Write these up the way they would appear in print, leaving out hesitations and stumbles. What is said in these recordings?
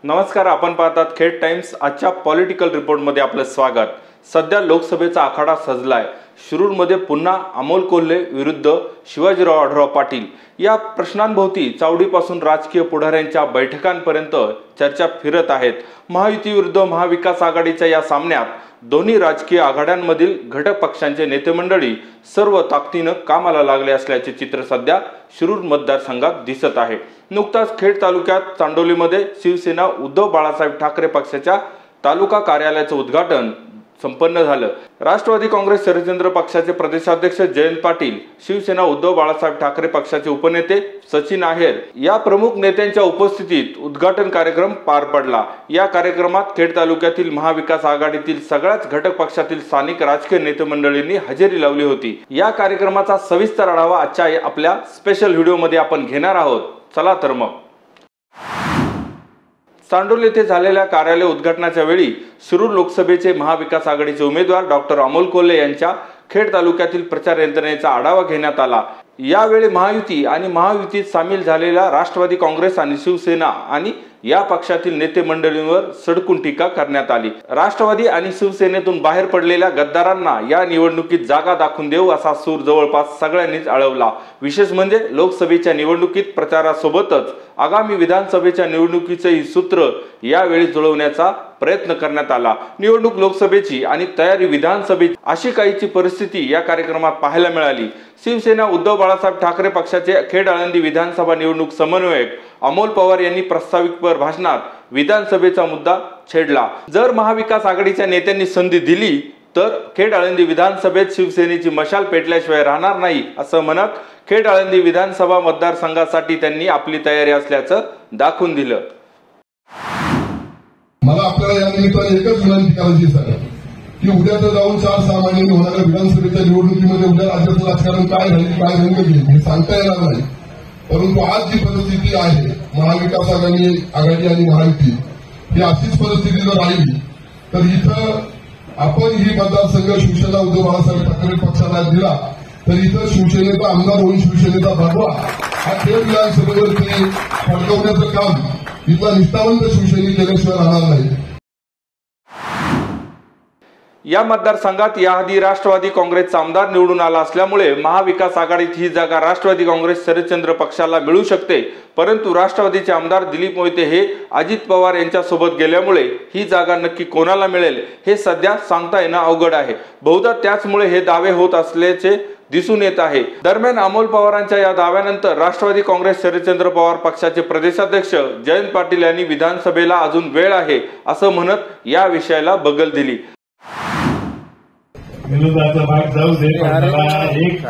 नमस्कार, आपण पाहतात खेड टाइम्स। आजच्या पॉलिटिकल रिपोर्टमध्ये आपलं स्वागत। सध्या लोकसभेचा आखाडा सजलाय। शिरूरमध्ये पुन्हा अमोल कोल्हे विरुद्ध शिवाजीराव आढळराव पाटील या प्रश्नांभोवती चावडीपासून राजकीय पुढाऱ्यांच्या बैठकांपर्यंत चर्चा फिरत आहेत। महायुती विरुद्ध महाविकास आघाडीच्या या सामन्यात दोन्ही राजकीय आघाड्यांमधील घटक पक्षांचे नेते मंडळी सर्व ताकदीने कामाला लागले असल्याचे चित्र सध्या शिरूर मतदारसंघात दिसत आहे। नुकताच खेड तालुक्यात चांडोलीमध्ये शिवसेना उद्धव बाळासाहेब ठाकरे पक्षाच्या तालुका कार्यालयाचे उद्घाटन संपन्न झालं। राष्ट्रवादी काँग्रेस शरदचंद्र पक्षाचे प्रदेशाध्यक्ष जयंत पाटील, शिवसेना उद्धव बाळासाहेब ठाकरे पक्षाचे उपनेते सचिन आहेर या प्रमुख नेत्यांच्या उपस्थितीत उद्घाटन कार्यक्रम पार पडला। या कार्यक्रमात खेड तालुक्यातील महाविकास आघाडीतील सगळ्याच घटक पक्षातील स्थानिक राजकीय नेते मंडळींनी हजेरी लावली होती। या कार्यक्रमाचा सविस्तर आढावा आजच्या आपल्या स्पेशल व्हिडिओमध्ये आपण घेणार आहोत। चला तर मग। चांडोली येथे झालेल्या कार्यालय उद्घाटनाच्या वेळी शिरूर लोकसभेचे महाविकास आघाडीचे उमेदवार डॉक्टर अमोल कोल्हे यांच्या खेड तालुक्यातील प्रचार यंत्रणेचा आढावा घेण्यात आला। यावेळी महायुती आणि महायुतीत सामील झालेल्या राष्ट्रवादी काँग्रेस आणि शिवसेना आणि या पक्षातील नेते मंडळींवर सडकून टीका करण्यात आली। राष्ट्रवादी आणि शिवसेनेतून बाहेर पडलेल्या गद्दारांना या निवडणुकीत जागा दाखवून देऊ असा सूर जवळपास सगळ्यांनीच आळवला। विशेष म्हणजे लोकसभेच्या निवडणुकीत प्रचारासोबतच आगामी विधानसभेच्या निवडणुकीचेही सूत्र यावेळी जुळवण्याचा प्रयत्न करण्यात आला। निवडणूक लोकसभेची आणि तयारी विधानसभेची अशी काहीची परिस्थिती या कार्यक्रमात पाहायला मिळाली। शिवसेना उद्धव बाळासाहेब ठाकरे पक्षाचे खेड आळंदी विधानसभा निवडणूक समन्वयक अमोल पवार यांनी प्रास्ताविक भाषणात विधानसभेचा मुद्दा छेडला। जर महाविकास आघाडीच्या नेत्यांनी संधी दिली तर खेड आळंदी विधानसभेत शिवसेनेची मशाल पेटल्याशिवाय राहणार नाही असं म्हणत खेड आळंदी विधानसभा मतदारसंघासाठी त्यांनी आपली तयारी असल्याचं दाखवून दिलं। मला आपल्याला या निमित्ताने एकच विनंती करायची सर की उद्या तर जाऊन 4-6 महिन्यांनी होणाऱ्या विधानसभेच्या निवडणुकीमध्ये उद्या राज्याचं राजकारण काय राहील, काय रंग घेईल हे सांगता येणार नाही। परंतु आज जी परिस्थिती आहे महाविकास आघाडी आणि महायुती ही अशीच परिस्थिती जर राहिली तर इथं आपण ही मतदारसंघ शिवसेना उद्धव बाळासाहेब ठाकरे पक्षाला दिला तर इथं शिवसेनेचा आमदार होऊन शिवसेनेचा भगवा हा खेड विधानसभेवरती फडकवण्याचं काम इथला निष्ठावंत शिवसैनिक केल्याशिवाय राहणार नाही। या मतदारसंघात याआधी राष्ट्रवादी काँग्रेसचा आमदार निवडून आला असल्यामुळे महाविकास आघाडीत ही जागा राष्ट्रवादी काँग्रेस शरदचंद्र पक्षाला मिळू शकते। परंतु राष्ट्रवादीचे आमदार दिलीप मोहिते हे अजित पवार यांच्या सोबत गेल्यामुळे ही जागा नक्की कोणाला मिळेल हे सध्या सांगता येणं अवघड आहे। बहुधा त्याचमुळे हे दावे होत असल्याचे दिसून येत आहे। दरम्यान अमोल पवारांच्या या दाव्यानंतर राष्ट्रवादी काँग्रेस शरदचंद्र पवार पक्षाचे प्रदेशाध्यक्ष जयंत पाटील यांनी विधानसभेला अजून वेळ आहे असं म्हणत या विषयाला बगल दिली। विरोधाचा भाग जाऊ दे, पण मला एक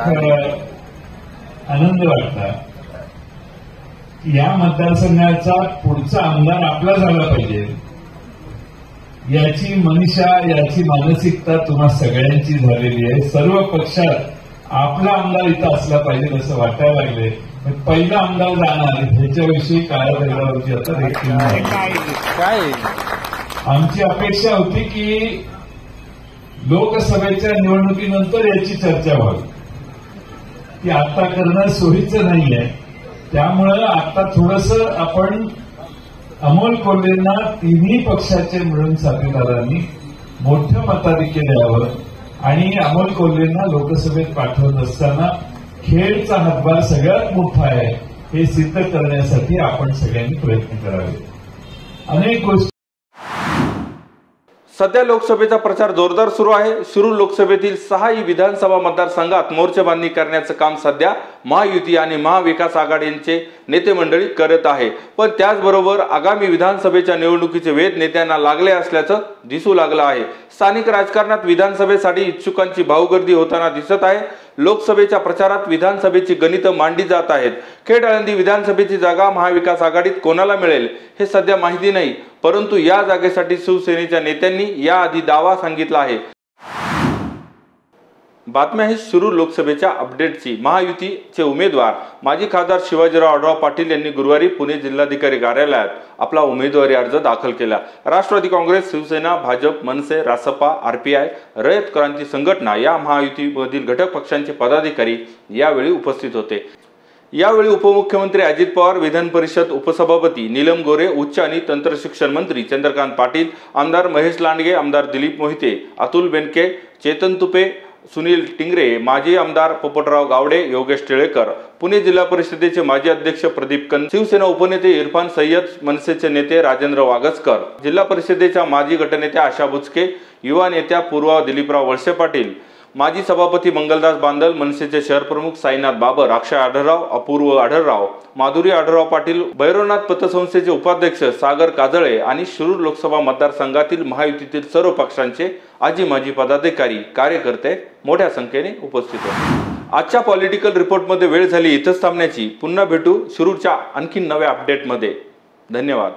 आनंद वाटला की या मतदारसंघाचा पुढचा आमदार आपला झाला पाहिजे याची मनीषा, याची मानसिकता तुम्हा सगळ्यांची झालेली आहे। सर्व पक्षात आपला आमदार इथं असला पाहिजे असं वाटायला लागले। पहिला आमदार जाणार ह्याच्याविषयी काळादगडावरची आता देखील नाही। आमची अपेक्षा होती की लोकसभेच्या निवडणुकीनंतर याची चर्चा व्हावी, ती आता करणं सोयीचं नाहीये। त्यामुळं आता थोडंसं आपण अमोल कोल्हेंना तिन्ही पक्षाचे मिळून साथीदारांनी मोठं मताधिक्य द्यावं आणि अमोल कोल्हेंना लोकसभेत पाठवत असताना खेडचा हातभार सगळ्यात मोठा आहे हे सिद्ध करण्यासाठी आपण सगळ्यांनी प्रयत्न करावे। अनेक गोष्टी सध्या लोकसभेचा प्रचार जोरदार सुरू आहे। शिरूर लोकसभेतील 6 विधानसभा मतदारसंघात मोर्चेबांधणी करण्याचं काम सध्या महायुती आणि महाविकास आघाडीचे नेते मंडळी करत आहे। पण त्याचबरोबर आगामी विधानसभेच्या निवडणुकीचे वेध नेत्यांना लागले असल्याचं दिसू लागलं आहे। स्थानिक राजकारणात विधानसभेसाठी इच्छुकांची भाऊगर्दी होताना दिसत आहे। लोकसभेच्या प्रचारात विधानसभेची गणितं मांडली जात आहेत। खेड आळंदी विधानसभेची जागा महाविकास आघाडीत कोणाला मिळेल हे सध्या माहिती नाही, परंतु या जागेसाठी शिवसेनेच्या नेत्यांनी याआधी दावा सांगितला आहे। बातम्या ही शिरूर लोकसभेच्या अपडेटची। महायुतीचे उमेदवार माजी खासदार शिवाजीराव आढळराव पाटील यांनी गुरुवारी पुणे जिल्हाधिकारी कार्यालयात आपला उमेदवारी अर्ज दाखल केला। राष्ट्रवादी काँग्रेस, शिवसेना, भाजप, मनसे, रासपा, आरपीआय, रयत क्रांती संघटना या महायुतीमधील घटक पक्षांचे पदाधिकारी यावेळी उपस्थित होते। यावेळी उपमुख्यमंत्री अजित पवार, विधान परिषद उपसभापती नीलम गोरे, उच्च आणि तंत्र शिक्षण मंत्री चंद्रकांत पाटील, आमदार महेश लांडगे, आमदार दिलीप मोहिते, अतुल बेनके, चेतन तुपे, सुनील टिंगरे, माजी आमदार पोपटराव गावडे, योगेश टिळेकर, पुणे जिल्हा परिषदेचे माजी अध्यक्ष प्रदीप कंद, शिवसेना उपनेते इरफान सय्यद, मनसेचे नेते राजेंद्र वागसकर, जिल्हा परिषदेच्या माजी गटनेत्या आशा बुचके, युवा नेत्या पूर्वा दिलीपराव वळसे पाटील, माजी सभापती मंगलदास बांदल, मनसेचे शहर प्रमुख साईनाथ बाबर, अक्षय आढळराव, अपूर्व आढळराव, माधुरी आढळराव पाटील, भैरवनाथ पतसंस्थेचे उपाध्यक्ष सागर काजळे आणि शिरूर लोकसभा मतदारसंघातील महायुतीतील सर्व पक्षांचे आजी माजी पदाधिकारी, कार्यकर्ते मोठ्या संख्येने उपस्थित होते. आजच्या पॉलिटिकल रिपोर्टमध्ये वेळ झाली इथंच थांबण्याची. पुन्हा भेटू शिरूरच्या आणखी नव्या अपडेटमध्ये. धन्यवाद.